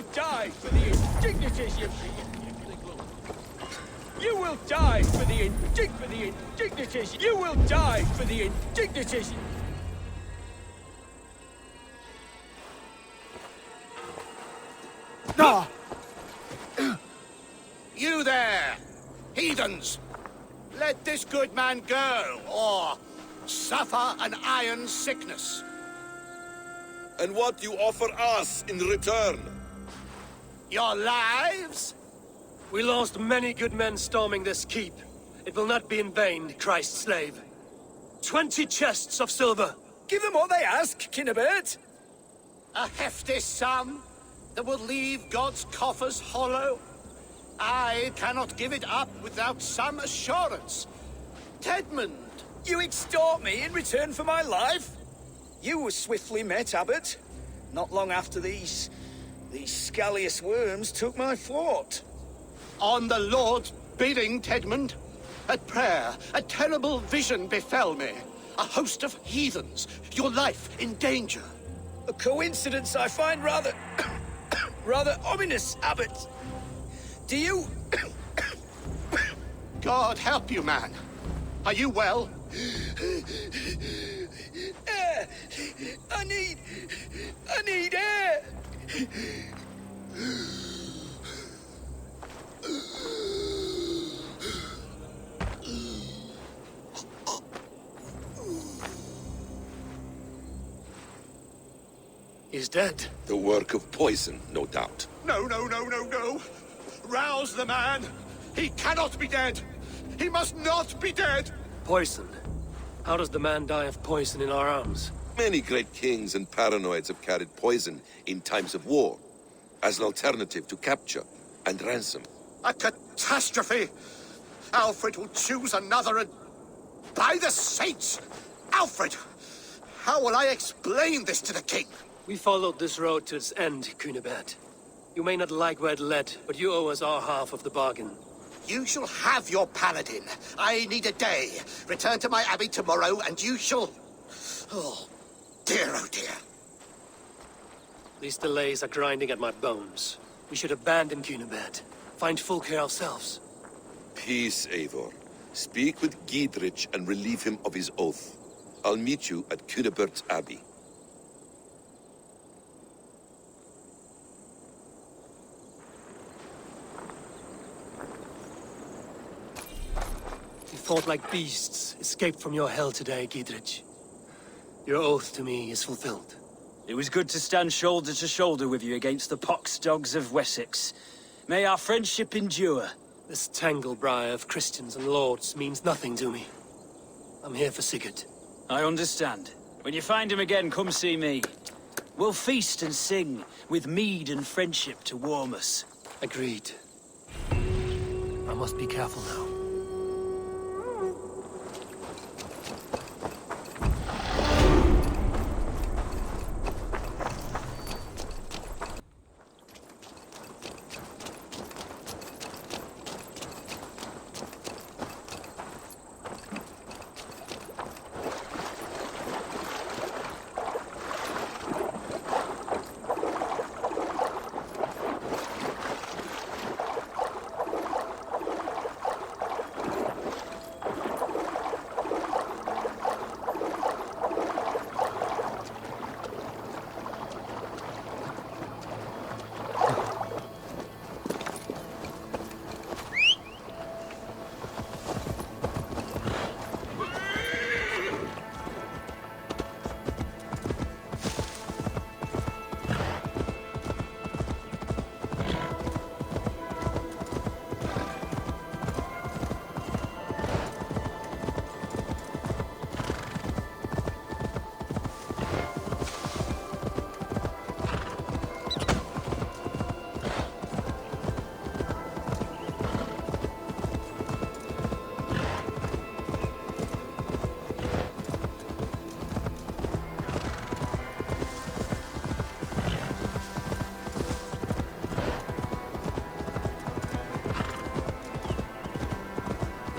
will die for the indignities you... You will die for the indignities. You will die for the indignities. Ah! You there, heathens! Let this good man go, or suffer an iron sickness. And what you offer us in return? Your lives? We lost many good men storming this keep. It will not be in vain, Christ's slave. 20 chests of silver. Give them what they ask, Kinnebert. A hefty sum that will leave God's coffers hollow? I cannot give it up without some assurance. Tedmund! You extort me in return for my life? You were swiftly met, Abbot. Not long after these scallious worms took my fort. On the Lord's bidding, Tedmund. At prayer, a terrible vision befell me. A host of heathens, your life in danger. A coincidence I find rather... rather ominous, Abbot. Do you... God help you, man. Are you well? Air! I need air! He's dead. The work of poison, no doubt. No. Rouse the man. He cannot be dead. He must not be dead. Poison. How does the man die of poison in our arms? Many great kings and paranoids have carried poison in times of war, as an alternative to capture and ransom. A catastrophe. Alfred will choose another and... By the saints! Alfred! How will I explain this to the king? We followed this road to its end, Cunibert. You may not like where it led, but you owe us our half of the bargain. You shall have your paladin. I need a day. Return to my abbey tomorrow, and you shall... Oh dear. These delays are grinding at my bones. We should abandon Cunibert. Find Fulke ourselves. Peace, Eivor. Speak with Giedrich and relieve him of his oath. I'll meet you at Cunebert's Abbey. You fought like beasts, escaped from your hell today, Giedrich. Your oath to me is fulfilled. It was good to stand shoulder to shoulder with you against the pox dogs of Wessex. May our friendship endure. This tanglebriar of Christians and lords means nothing to me. I'm here for Sigurd. I understand. When you find him again, come see me. We'll feast and sing, with mead and friendship to warm us. Agreed. I must be careful now.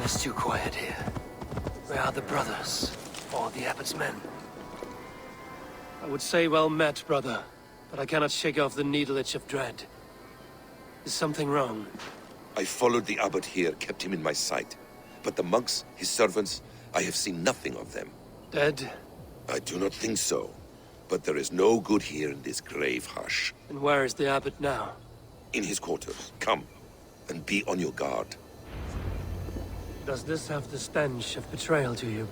It's too quiet here. Where are the brothers? Or the Abbot's men? I would say well met, brother, but I cannot shake off the needle itch of dread. Is something wrong? I followed the abbot here, kept him in my sight. But the monks, his servants, I have seen nothing of them. Dead? I do not think so. But there is no good here in this grave hush. And where is the abbot now? In his quarters. Come, and be on your guard. Does this have the stench of betrayal to you?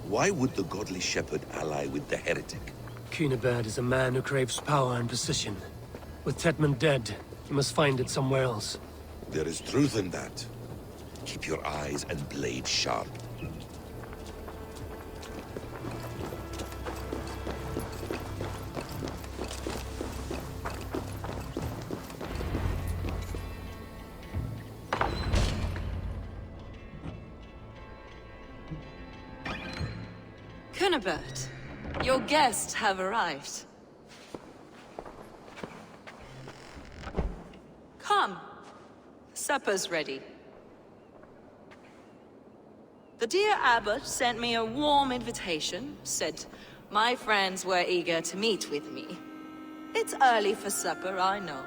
Why would the godly shepherd ally with the heretic? Cunibert is a man who craves power and position. With Tetman dead, he must find it somewhere else. There is truth in that. Keep your eyes and blade sharp. Cunibert, your guests have arrived. Come. Supper's ready. The dear abbot sent me a warm invitation, said my friends were eager to meet with me. It's early for supper, I know.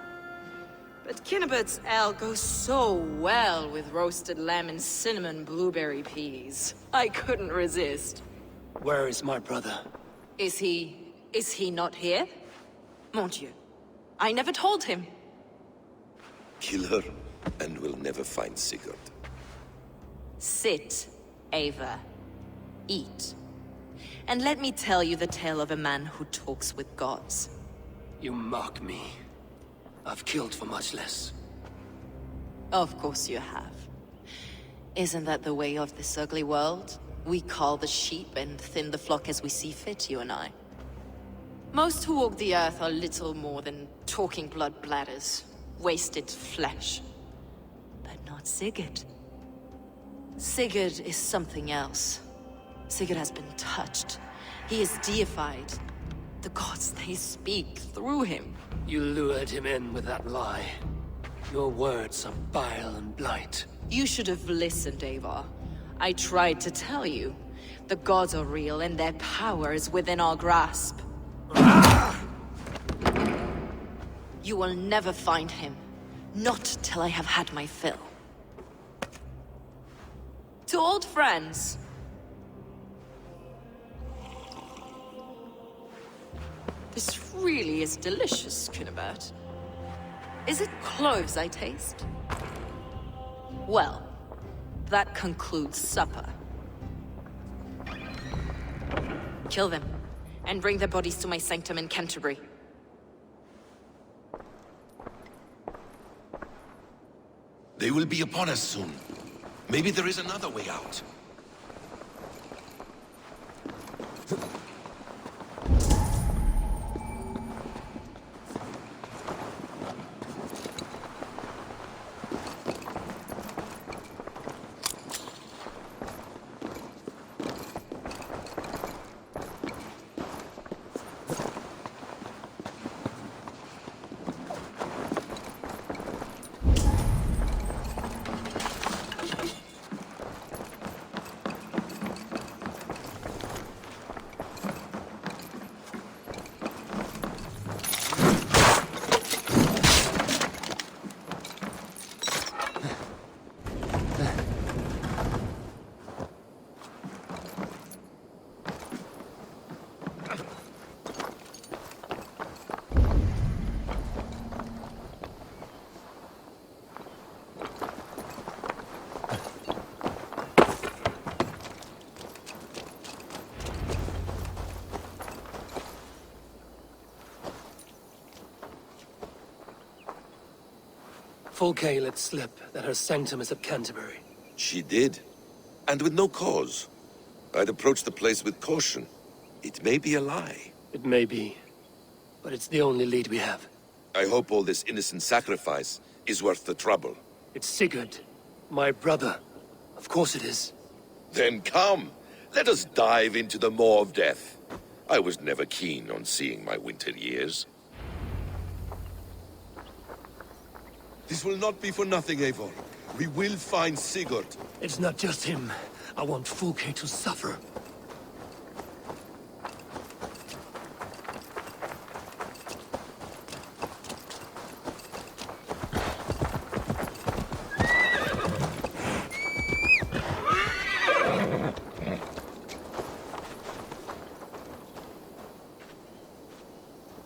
But Cunibert's ale goes so well with roasted lamb and cinnamon blueberry peas. I couldn't resist. Where is my brother? Is he not here? Mon Dieu. I never told him. Kill her, and we'll never find Sigurd. Sit, Ava. Eat. And let me tell you the tale of a man who talks with gods. You mock me. I've killed for much less. Of course you have. Isn't that the way of this ugly world? We call the sheep and thin the flock as we see fit, you and I. Most who walk the earth are little more than talking blood bladders, wasted flesh. But not Sigurd. Sigurd is something else. Sigurd has been touched. He is deified. The gods, they speak through him. You lured him in with that lie. Your words are bile and blight. You should have listened, Ava. I tried to tell you. The gods are real and their power is within our grasp. You will never find him. Not till I have had my fill. To old friends. This really is delicious, Cunibert. Is it cloves I taste? Well, that concludes supper. Kill them, and bring their bodies to my sanctum in Canterbury. They will be upon us soon. Maybe there is another way out. Fulke let slip that her sanctum is at Canterbury. She did. And with no cause. I'd approach the place with caution. It may be a lie. It may be, but it's the only lead we have. I hope all this innocent sacrifice is worth the trouble. It's Sigurd, my brother. Of course it is. Then come, let us dive into the maw of death. I was never keen on seeing my winter years. This will not be for nothing, Eivor. We will find Sigurd. It's not just him. I want Fulke to suffer.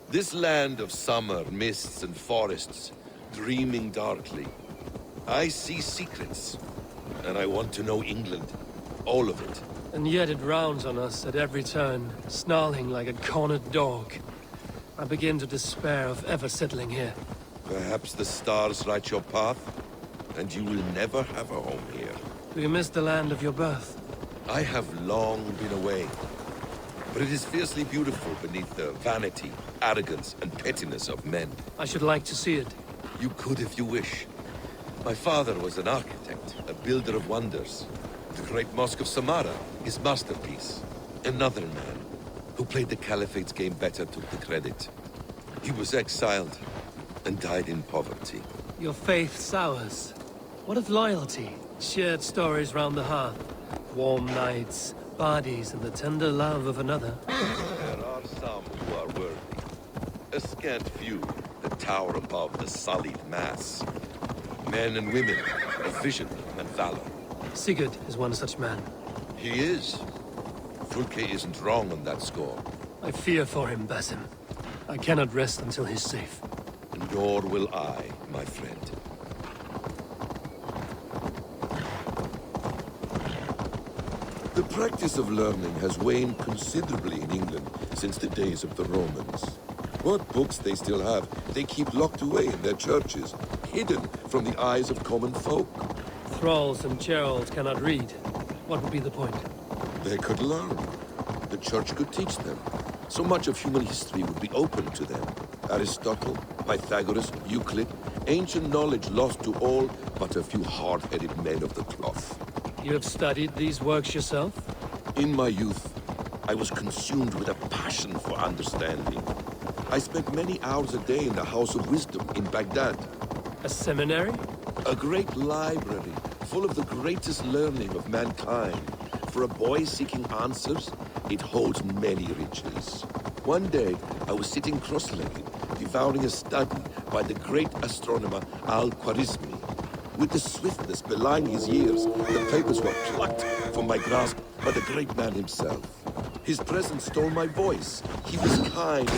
This land of summer, mists and forests, dreaming darkly. I see secrets, and I want to know England. All of it. And yet it rounds on us at every turn, snarling like a cornered dog. I begin to despair of ever settling here. Perhaps the stars write your path, and you will never have a home here. Do you miss the land of your birth? I have long been away, but it is fiercely beautiful beneath the vanity, arrogance, and pettiness of men. I should like to see it. You could if you wish. My father was an architect, a builder of wonders. The great Mosque of Samarra, his masterpiece. Another man, who played the Caliphate's game better, took the credit. He was exiled, and died in poverty. Your faith sours. What of loyalty? Shared stories round the hearth. Warm nights, bodies, and the tender love of another. There are some who are worthy. A scant few that tower above the sullied mass. Men and women of vision and valor. Sigurd is one such man. He is. Fulke isn't wrong on that score. I fear for him, Basim. I cannot rest until he's safe. Nor will I, my friend. The practice of learning has waned considerably in England since the days of the Romans. What books they still have, they keep locked away in their churches, hidden from the eyes of common folk. Thralls and Geralds cannot read. What would be the point? They could learn. The church could teach them. So much of human history would be open to them. Aristotle, Pythagoras, Euclid, ancient knowledge lost to all but a few hard-headed men of the cloth. You have studied these works yourself? In my youth, I was consumed with a passion for understanding. I spent many hours a day in the House of Wisdom in Baghdad. A seminary? A great library, full of the greatest learning of mankind. For a boy seeking answers, it holds many riches. One day, I was sitting cross-legged, devouring a study by the great astronomer Al-Khwarizmi. With the swiftness belying his years, the papers were plucked from my grasp by the great man himself. His presence stole my voice. He was kind.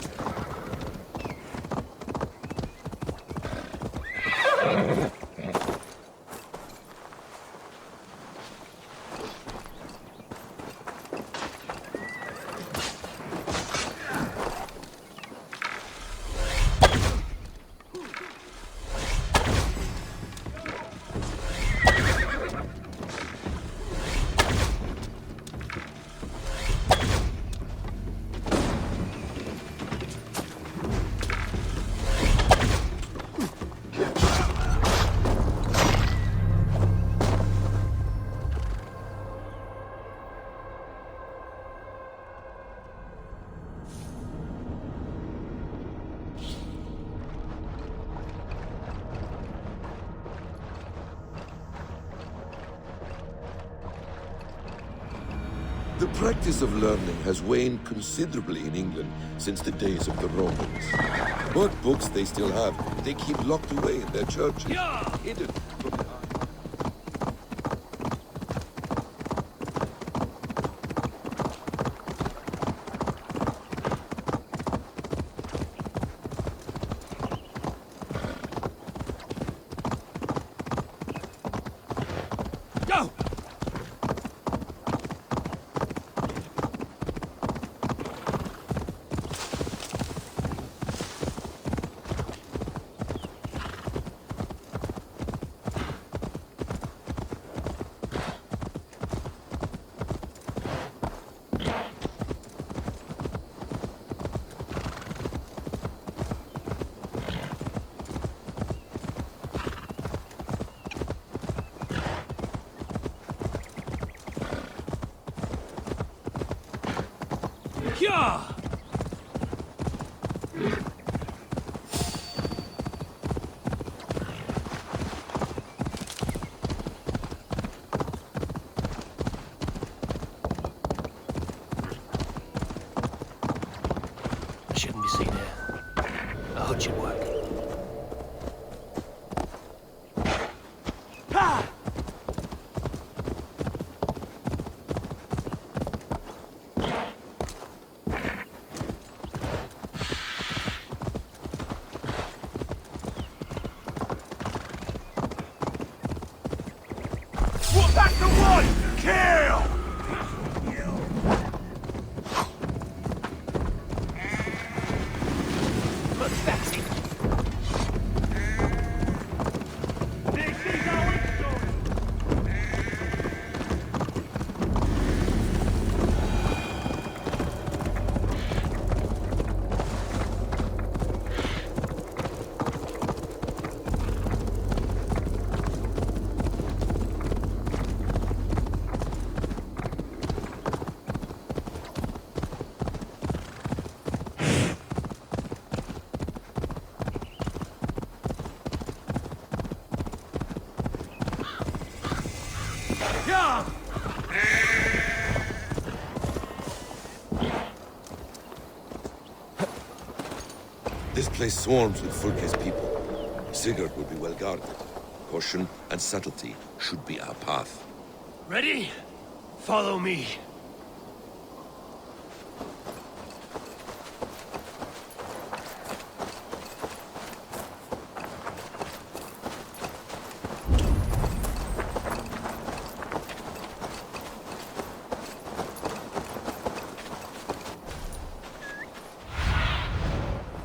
The practice of learning has waned considerably in England since the days of the Romans. What books they still have, they keep locked away in their churches, hidden from the eye. Go! Yeah! I shouldn't be seen here. A hood should work. This place swarms with Fulke's people. Sigurd will be well guarded. Caution and subtlety should be our path. Ready? Follow me.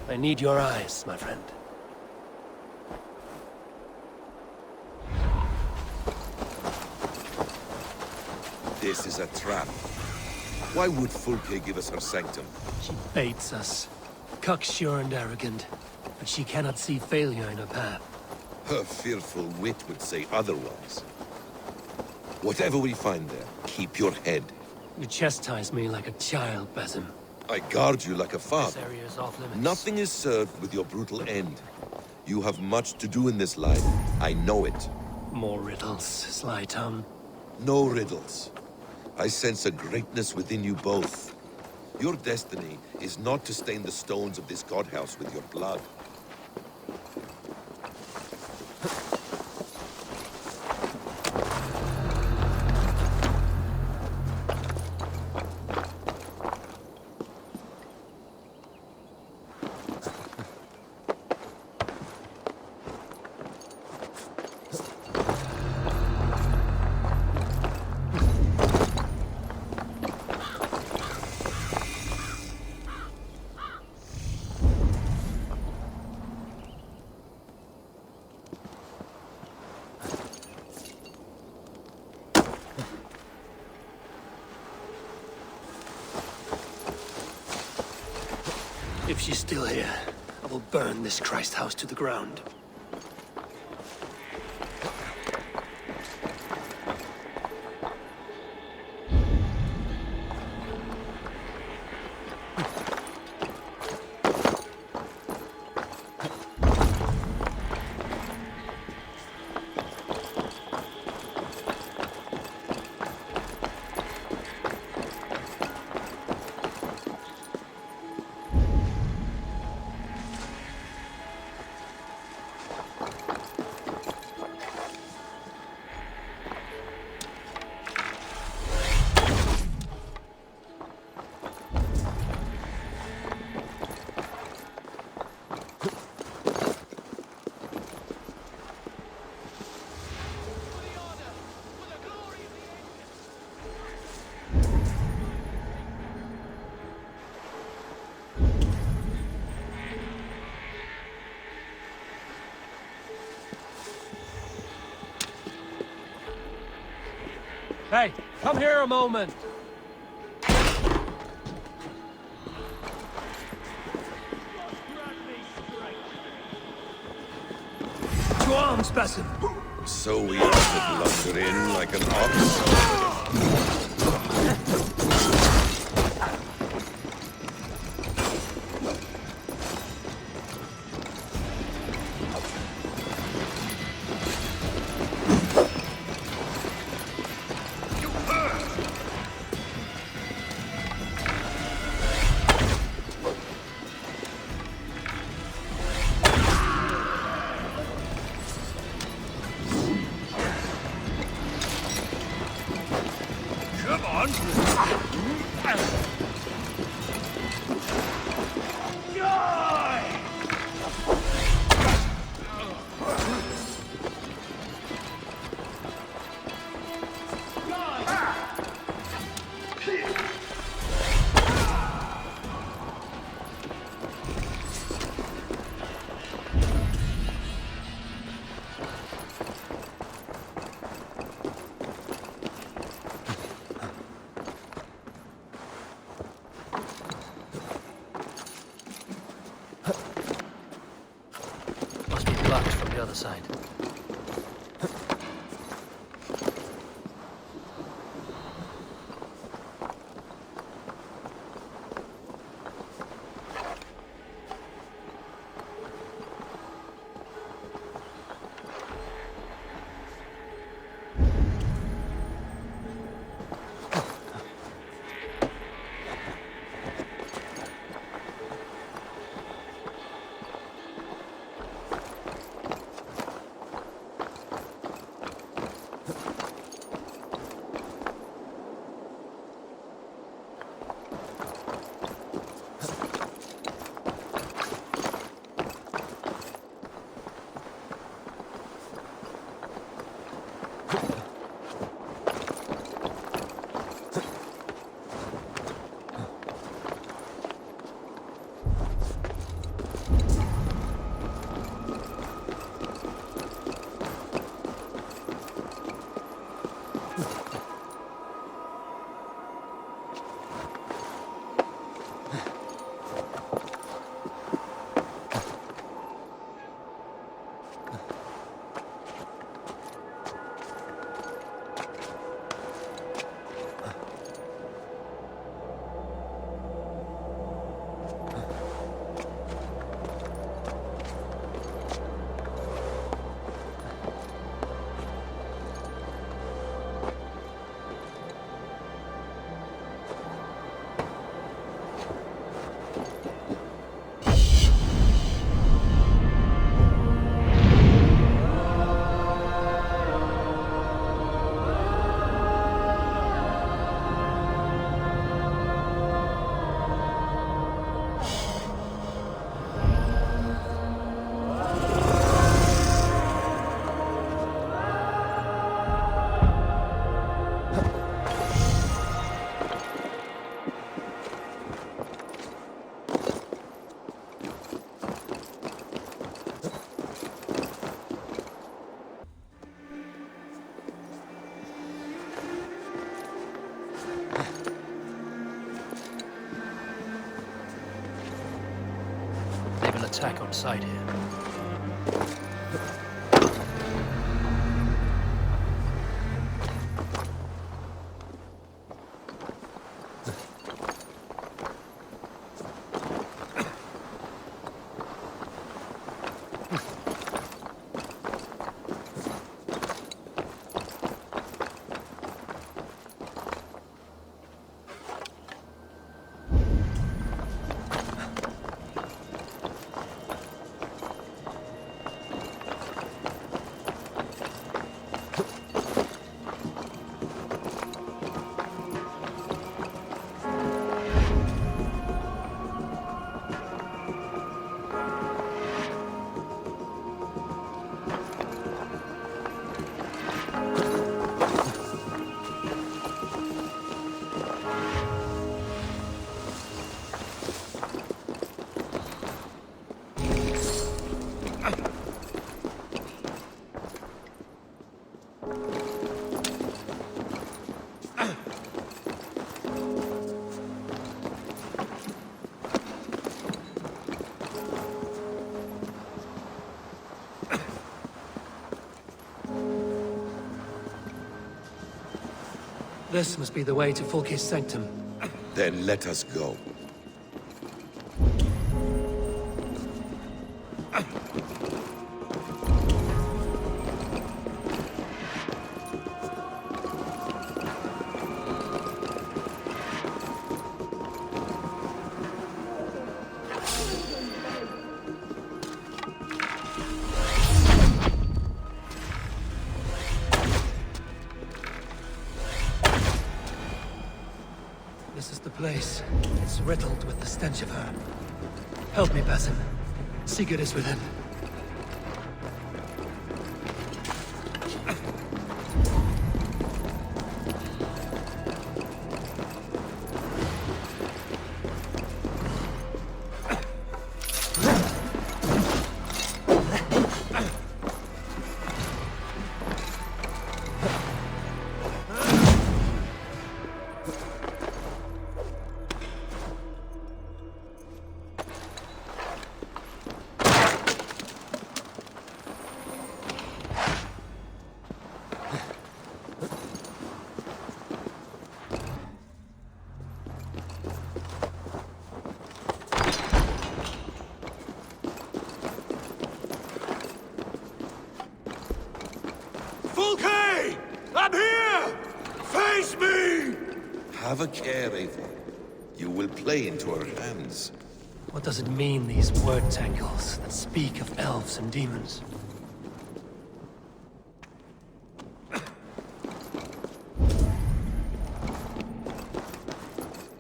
I need your eyes, my friend. This is a trap. Why would Fulke give us her sanctum? She baits us. Cocksure and arrogant. But she cannot see failure in her path. Her fearful wit would say otherwise. Whatever we find there, keep your head. You chastise me like a child, Basim. I guard you like a This father. area is off limits. Nothing is served with your brutal end. You have much to do in this life. I know it. More riddles, sly tongue. No riddles. I sense a greatness within you both. Your destiny is not to stain the stones of this godhouse with your blood. If she's still here, I will burn this Christ house to the ground. Hey, come here a moment. To arms, Basim. So we are to blunder in like an ox? Must be blocked from the other side. of an attack on sight here. This must be the way to Fulke's sanctum. Then let us go. This is the place. It's riddled with the stench of her. Help me, Basim. Sigurd is within. Fulke! I'm here! Face me! Have a care, Eivor. You will play into our hands. What does it mean, these word tangles that speak of elves and demons?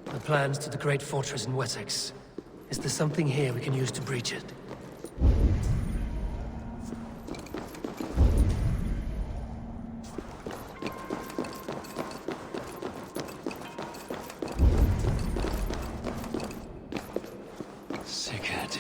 The plans to the great fortress in Wessex. Is there something here we can use to breach it? Sigurd.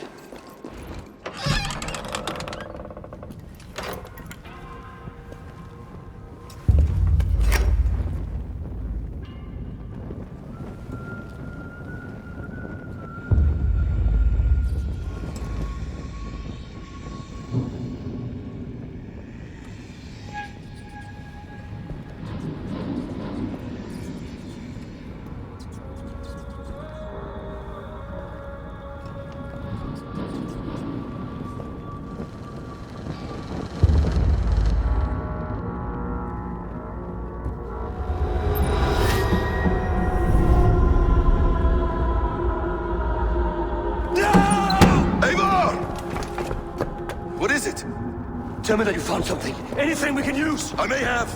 Tell me that you found something. Anything we can use. I may have.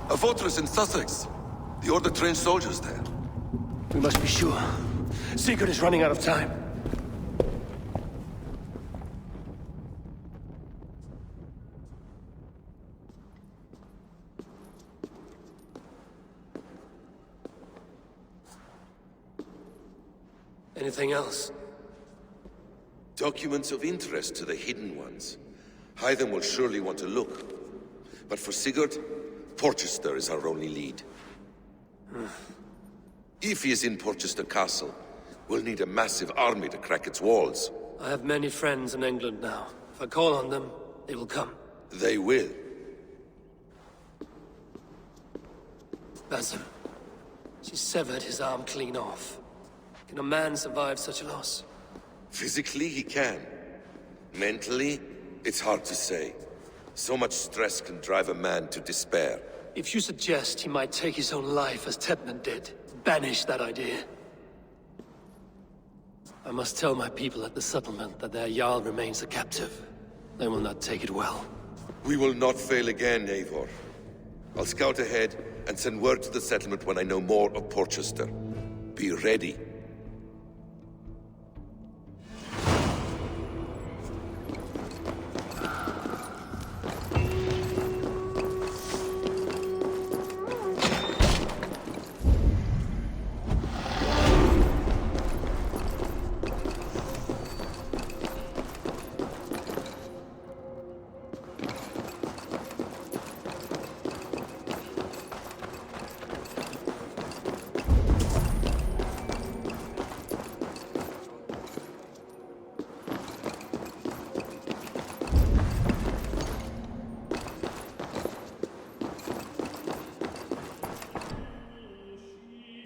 A fortress in Sussex. The Order trained soldiers there. We must be sure. Sigurd is running out of time. Anything else? Documents of interest to the Hidden Ones. Hythen will surely want to look. But for Sigurd, Porchester is our only lead. If he is in Porchester Castle, we'll need a massive army to crack its walls. I have many friends in England now. If I call on them, they will come. They will. Basim. She severed his arm clean off. Can a man survive such a loss? Physically, he can. Mentally, it's hard to say. So much stress can drive a man to despair. If you suggest he might take his own life as Tedman did, banish that idea. I must tell my people at the settlement that their Jarl remains a captive. They will not take it well. We will not fail again, Eivor. I'll scout ahead and send word to the settlement when I know more of Porchester. Be ready.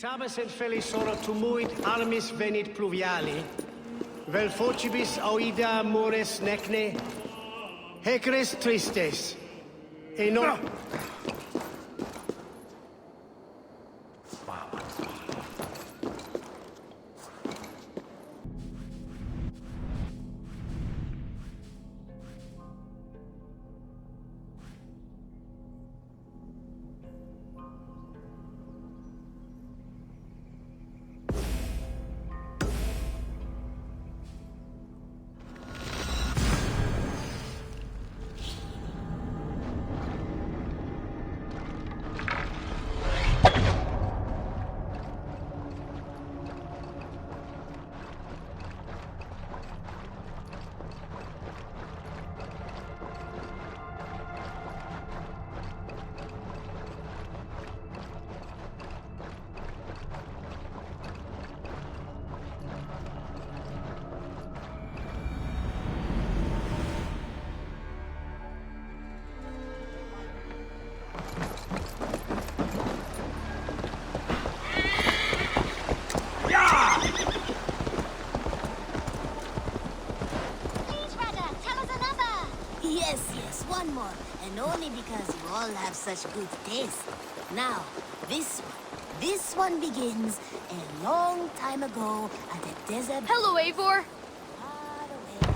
Tabes et felisora tumuit armis venit pluviali, vel focibis auida mores necne, hecres tristes, e non... Yes, one more. And only because you all have such good taste. Now, this one begins a long time ago at a desert... Hello, Eivor! far away.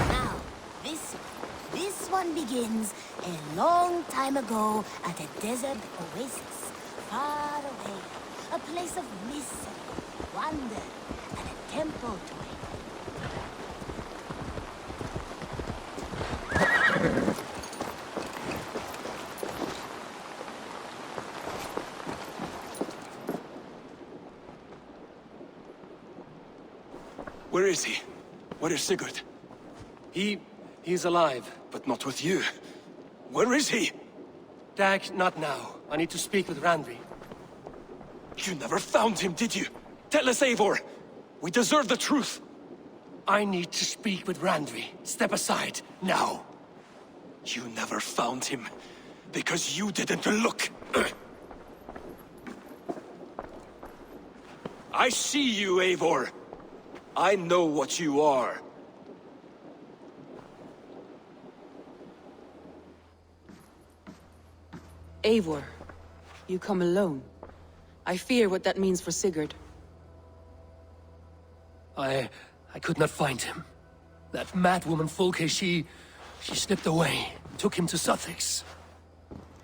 Now, this one begins a long time ago at a desert oasis, far away. A place of mystery, wonder, and a temple to it. Where is he? Where is Sigurd? He's alive. But not with you. Where is he? Dag, not now. I need to speak with Randvi. You never found him, did you? Tell us, Eivor! We deserve the truth! I need to speak with Randvi. Step aside, now. You never found him, because you didn't look! I see you, Eivor! I know what you are. Eivor, you come alone. I fear what that means for Sigurd. I could not find him. That madwoman Folke, she slipped away, took him to Sussex.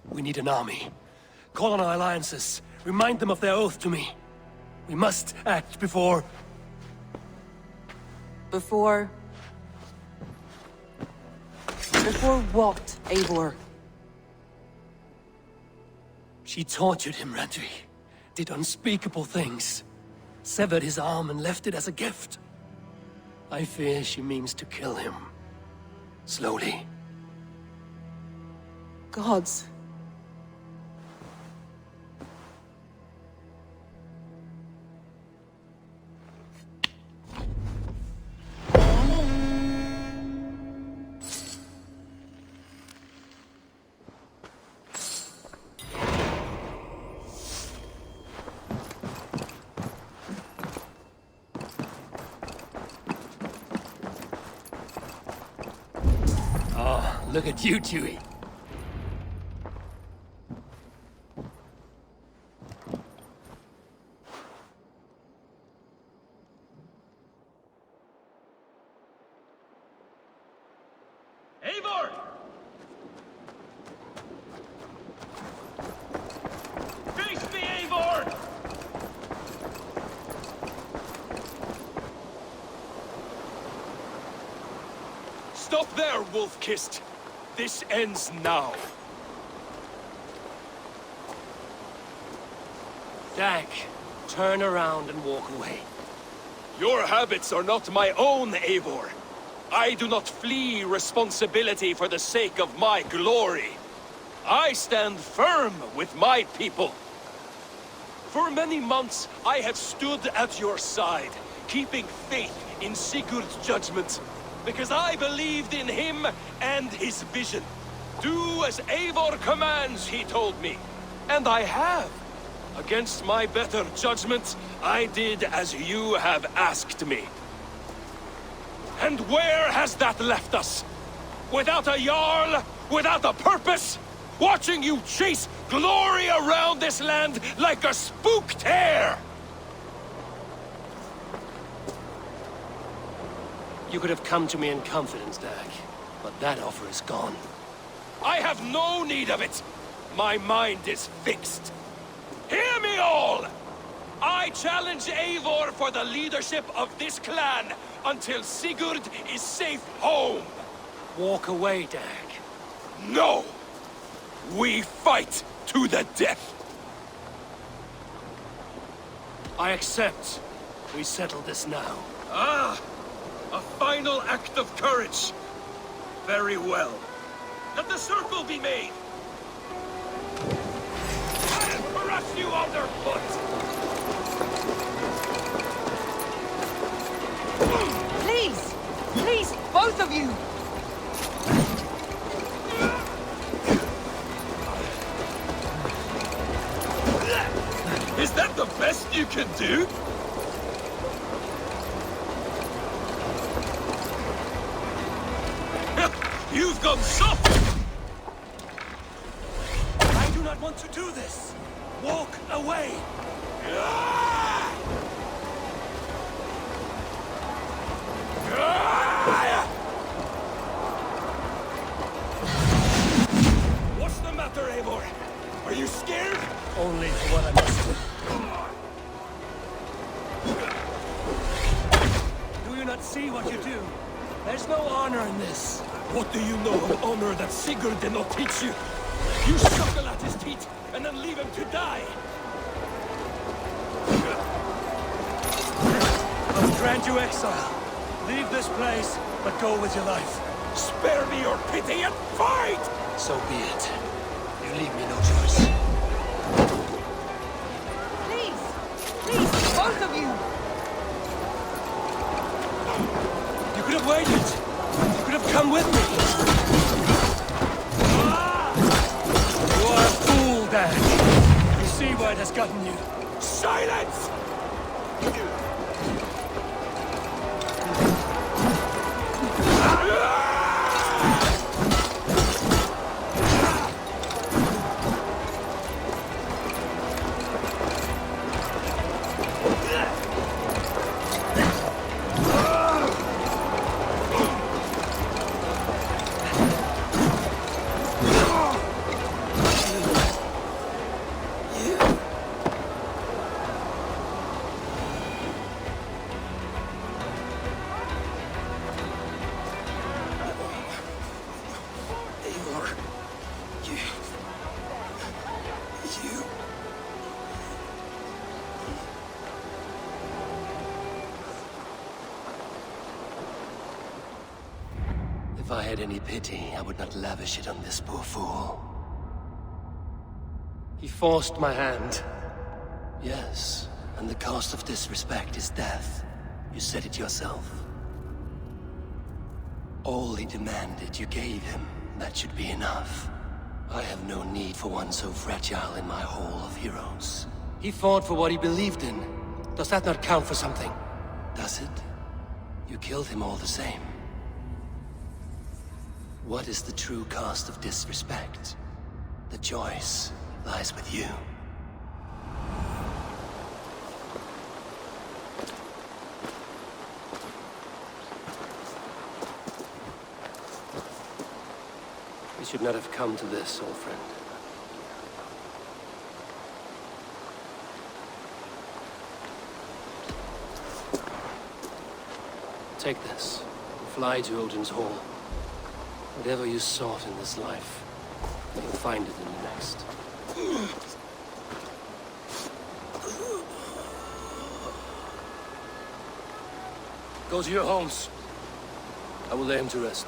We need an army. Call on our alliances. Remind them of their oath to me. We must act before... Before what, Eivor? She tortured him, Randvi. Did unspeakable things. Severed his arm and left it as a gift. I fear she means to kill him. Slowly. Gods. Look at you, Dewey. Eivor! Face me, Eivor! Stop there, Wolf-Kissed. This ends now. Dag, turn around and walk away. Your habits are not my own, Eivor. I do not flee responsibility for the sake of my glory. I stand firm with my people. For many months, I have stood at your side, keeping faith in Sigurd's judgment, because I believed in him and his vision. Do as Eivor commands, he told me. And I have. Against my better judgment, I did as you have asked me. And where has that left us? Without a Jarl? Without a purpose? Watching you chase glory around this land like a spooked hare! You could have come to me in confidence, Dag, but that offer is gone. I have no need of it! My mind is fixed. Hear me all! I challenge Eivor for the leadership of this clan until Sigurd is safe home. Walk away, Dag. No! We fight to the death! I accept. We settle this now. Ah! A final act of courage. Very well. Let the circle be made. I'll crush you underfoot! Please! Please, both of you! Is that the best you can do? You've gone soft! I do not want to do this! Walk away! What's the matter, Eivor? Are you scared? Only for what I must do. Do you not see what you do? There's no honor in this. What do you know of honor that Sigurd did not teach you? You suckle at his teeth and then leave him to die! I'll grant you exile. Leave this place, but go with your life. Spare me your pity and fight! So be it. You leave me no choice. Please! Please, both of you! You could have waited. You could have come with me. You are a fool, Dag. You see why it has gotten you. Silence! If I had any pity, I would not lavish it on this poor fool. He forced my hand. Yes, and the cost of disrespect is death. You said it yourself. All he demanded, you gave him. That should be enough. I have no need for one so fragile in my hall of heroes. He fought for what he believed in. Does that not count for something? Does it? You killed him all the same. What is the true cost of disrespect? The choice lies with you. We should not have come to this, old friend. Take this. Fly to Odin's Hall. Whatever you sought in this life, you'll find it in the next. Go to your homes. I will lay him to rest.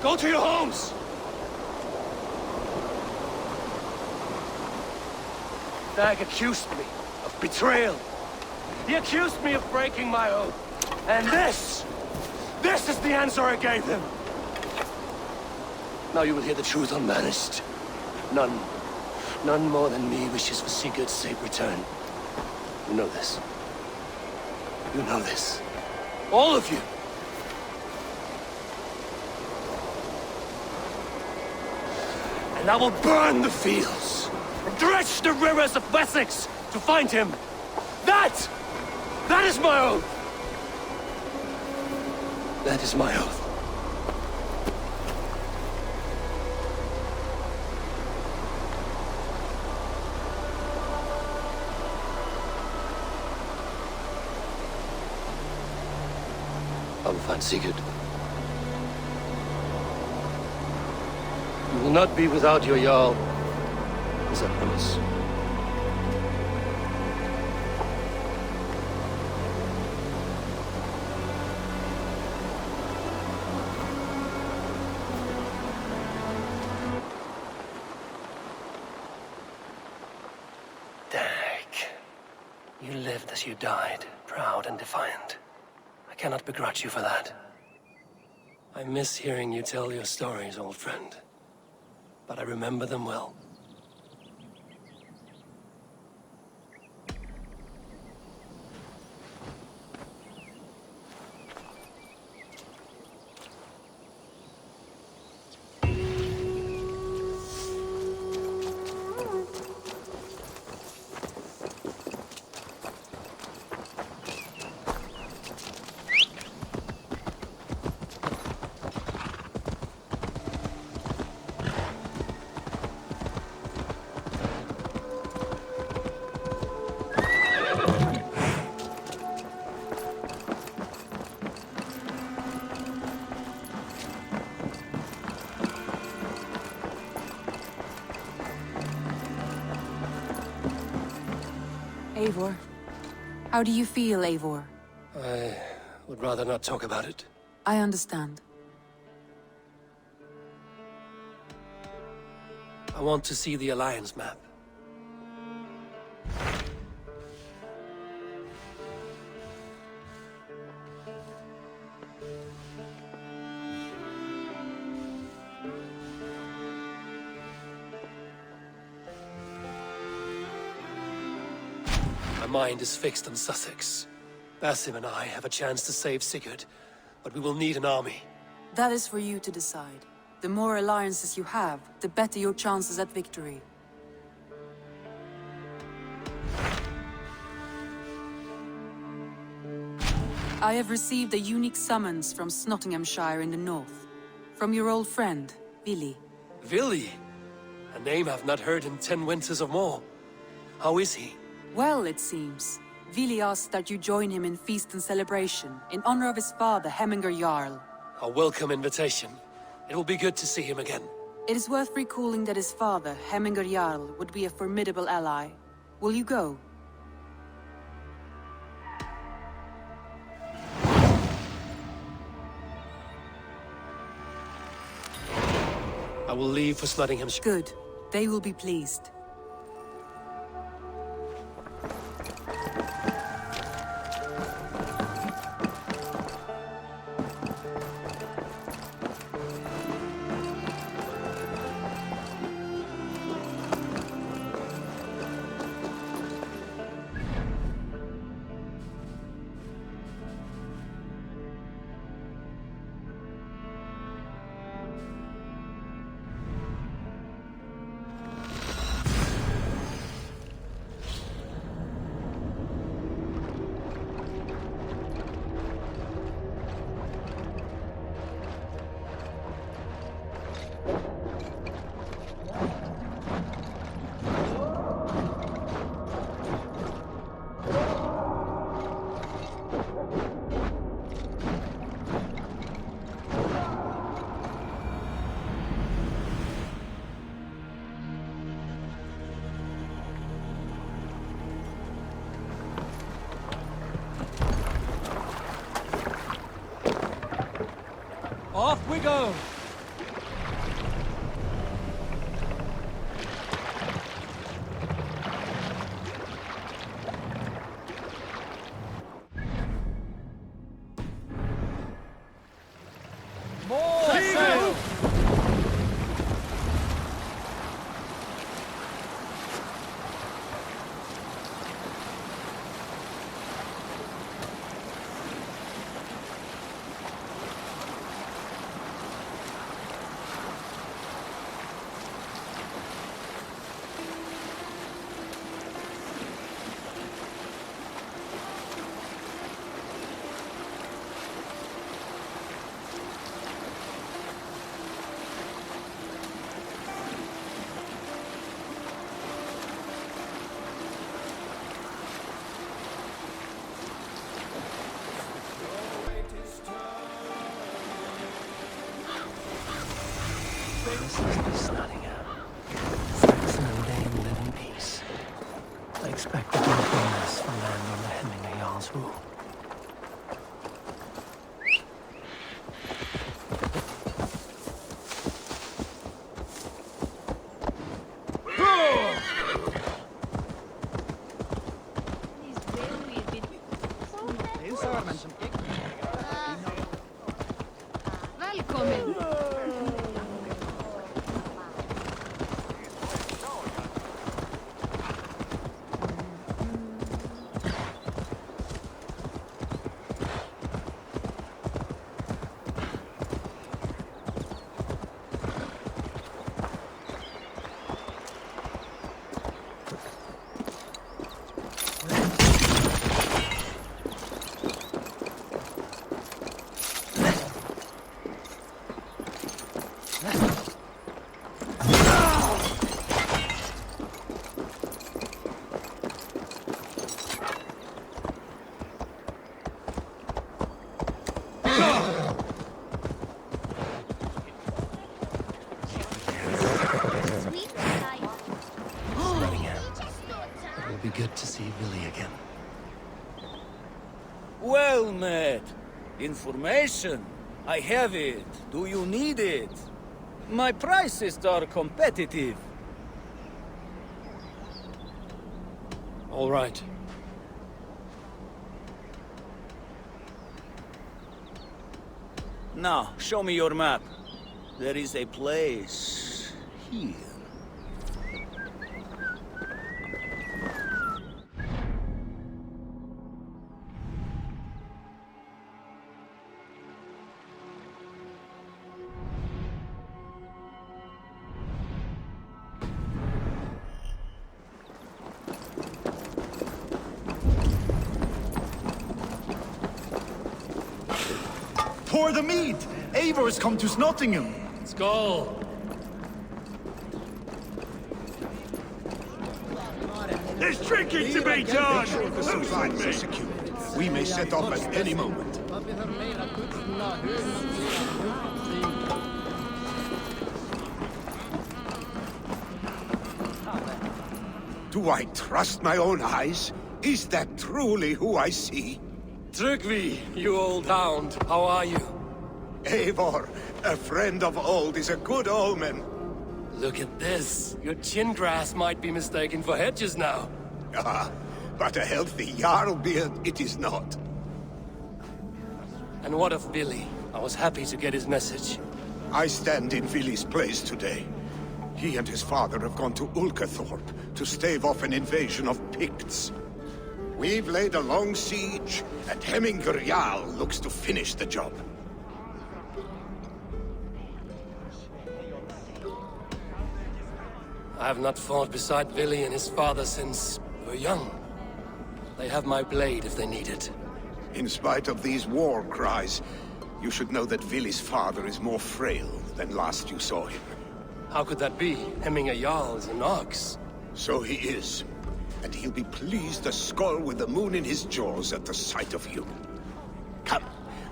Go to your homes! Dag accused me of betrayal. He accused me of breaking my oath. And this is the answer I gave him. Now you will hear the truth unmanaged. None more than me wishes for Sigurd's safe return. You know this. You know this. All of you. And I will burn the fields, and dredge the rivers of Wessex to find him. That is my oath. That is my oath. I will find Sigurd. You will not be without your Jarl, as I promise. Dag, you lived as you died, proud and defiant. I cannot begrudge you for that. I miss hearing you tell your stories, old friend. But I remember them well. Eivor. How do you feel, Eivor? I would rather not talk about it. I understand. I want to see the Alliance map. My mind is fixed on Sussex. Basim and I have a chance to save Sigurd, but we will need an army. That is for you to decide. The more alliances you have, the better your chances at victory. I have received a unique summons from Nottinghamshire in the north. From your old friend, Vili. Vili? A name I've not heard in 10 winters or more. How is he? Well, it seems. Vili asked that you join him in feast and celebration, in honor of his father, Hemminger Jarl. A welcome invitation. It will be good to see him again. It is worth recalling that his father, Hemminger Jarl, would be a formidable ally. Will you go? I will leave for Nottinghamshire. Good. They will be pleased. Off we go! More sail! This is Miss Nottingham. Saxon and Dane live in peace. I expect that no bonus will land on the Hemminger Jarl's rule. Välkommen! It'll be good to see Billy again. Well met. Information. I have it. Do you need it? My prices are competitive. All right. Now, show me your map. There is a place here. Pour the mead! Eivor has come to Nottingham! Skull! There's drinking to be done! Supplies are secured. We may set off at any moment. Do I trust my own eyes? Is that truly who I see? Trygvi, you old hound, how are you? Eivor, a friend of old is a good omen. Look at this. Your chin grass might be mistaken for hedges now. Ah, but a healthy Jarl beard it is not. And what of Billy? I was happy to get his message. I stand in Vili's place today. He and his father have gone to Ulkathorpe to stave off an invasion of Picts. We've laid a long siege, and Hemminger Jarl looks to finish the job. I have not fought beside Billy and his father since we were young. They have my blade if they need it. In spite of these war cries, you should know that Vili's father is more frail than last you saw him. How could that be? Hemminger Jarl is an ox. So he is. And he'll be pleased to skull with the moon in his jaws at the sight of you. Come,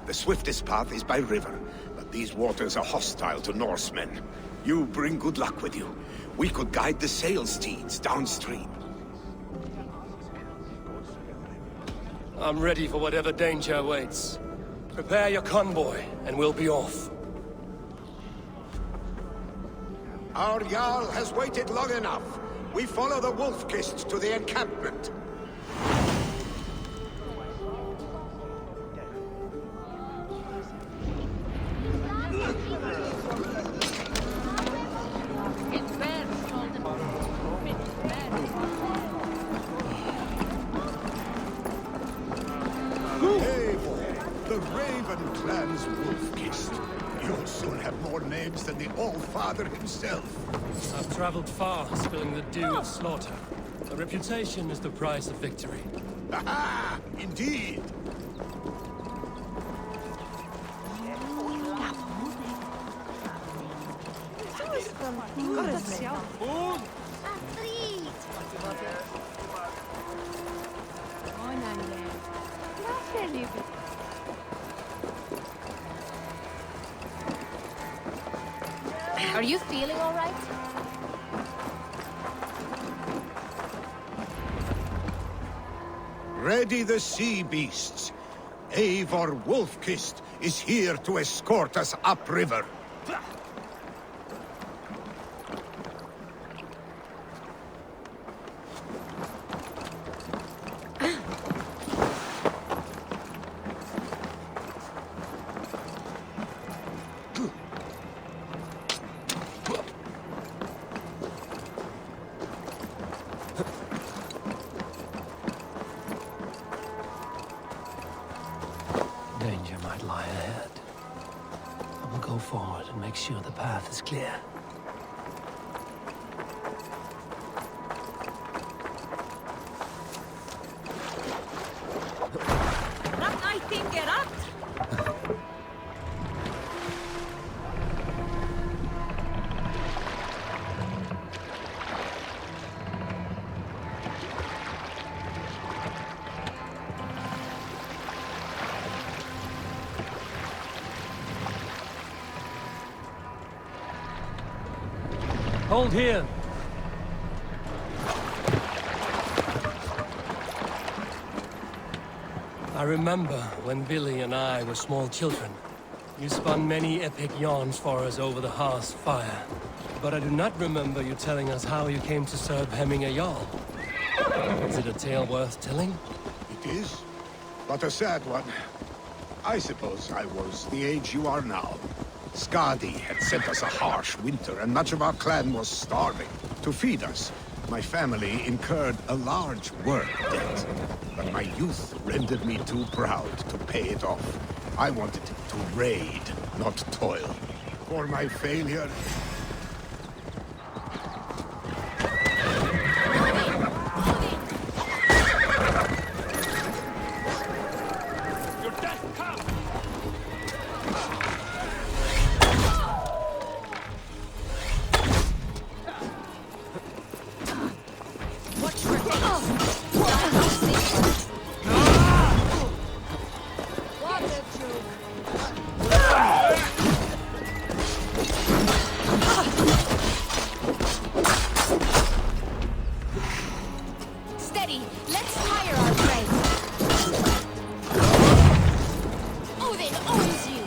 the swiftest path is by river, but these waters are hostile to Norsemen. You bring good luck with you. We could guide the sail steeds downstream. I'm ready for whatever danger awaits. Prepare your convoy, and we'll be off. Our Jarl has waited long enough. We follow the Wolf-Kist to the encampment. The Raven clan's Wolf-Kist. You'll soon have more names than the All-Father himself. I've traveled far, spilling the dew of slaughter. A reputation is the price of victory. Aha! Indeed! Are you feeling all right? Ready the sea beasts. Eivor Wolf-Kist is here to escort us upriver. Danger might lie ahead. I will go forward and make sure the path is clear. Hold here. I remember when Billy and I were small children. You spun many epic yarns for us over the hearth's fire. But I do not remember you telling us how you came to serve Hemming a Jarl. Is it a tale worth telling? It is, but a sad one. I suppose I was the age you are now. Skadi had sent us a harsh winter, and much of our clan was starving. To feed us, my family incurred a large work debt. But my youth rendered me too proud to pay it off. I wanted to raid, not toil. For my failure, Steady, let's hire our prey. Odin owns you.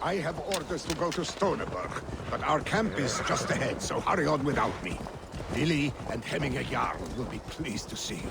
I have orders to go to Stoneberg, but our camp is just ahead, so hurry on without me. Billy and Hemminger Jarl will be pleased to see you.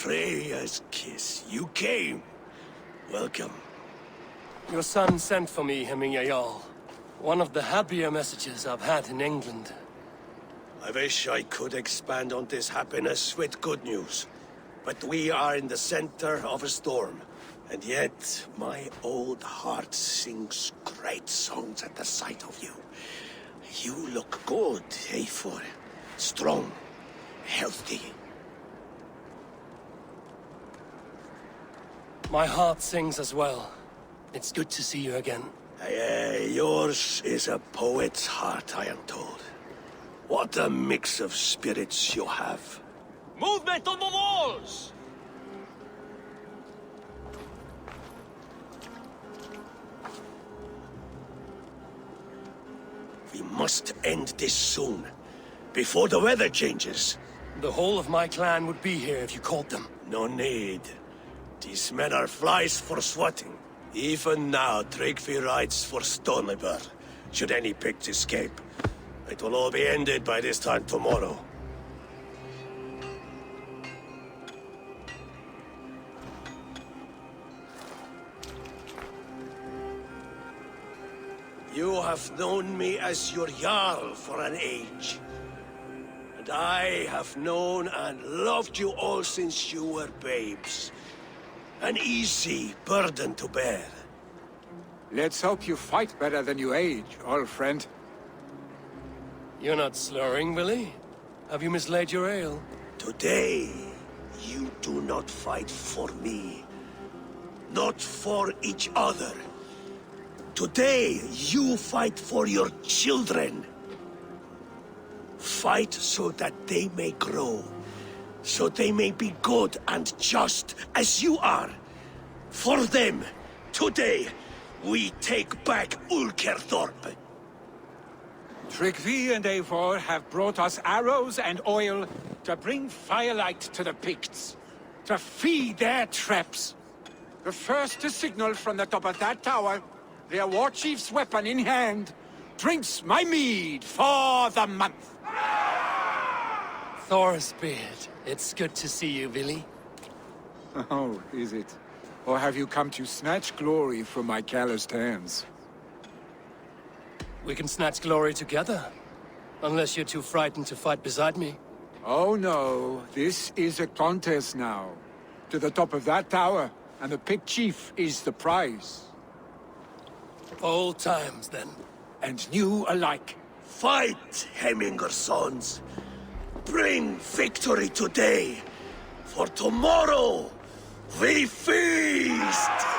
Freya's kiss. You came. Welcome. Your son sent for me, Hemminger Jarl. One of the happier messages I've had in England. I wish I could expand on this happiness with good news. But we are in the center of a storm. And yet, my old heart sings great songs at the sight of you. You look good, Eivor. Strong, healthy. My heart sings as well. It's good to see you again. Yours is a poet's heart, I am told. What a mix of spirits you have. Movement on the walls! We must end this soon, before the weather changes. The whole of my clan would be here if you called them. No need. These men are flies for swatting. Even now, Tryggvi rides for Stoneberg, should any Picts escape. It will all be ended by this time tomorrow. You have known me as your Jarl for an age. And I have known and loved you all since you were babes. An easy burden to bear. Let's hope you fight better than you age, old friend. You're not slurring, Willie? Have you mislaid your ale? Today, you do not fight for me. Not for each other. Today, you fight for your children. Fight so that they may grow. So they may be good and just as you are. For them, today, we take back Ulkerthorpe. Tryggvi and Eivor have brought us arrows and oil to bring firelight to the Picts, to feed their traps. The first to signal from the top of that tower, their war chief's weapon in hand, drinks my mead for the month. Thor's beard. It's good to see you, Willie. Oh, is it? Or have you come to snatch glory from my calloused hands? We can snatch glory together. Unless you're too frightened to fight beside me. Oh no, this is a contest now. To the top of that tower, and the Pict Chief is the prize. Old times, then. and new alike. Fight, Hemminger sons. Bring victory today, for tomorrow we feast!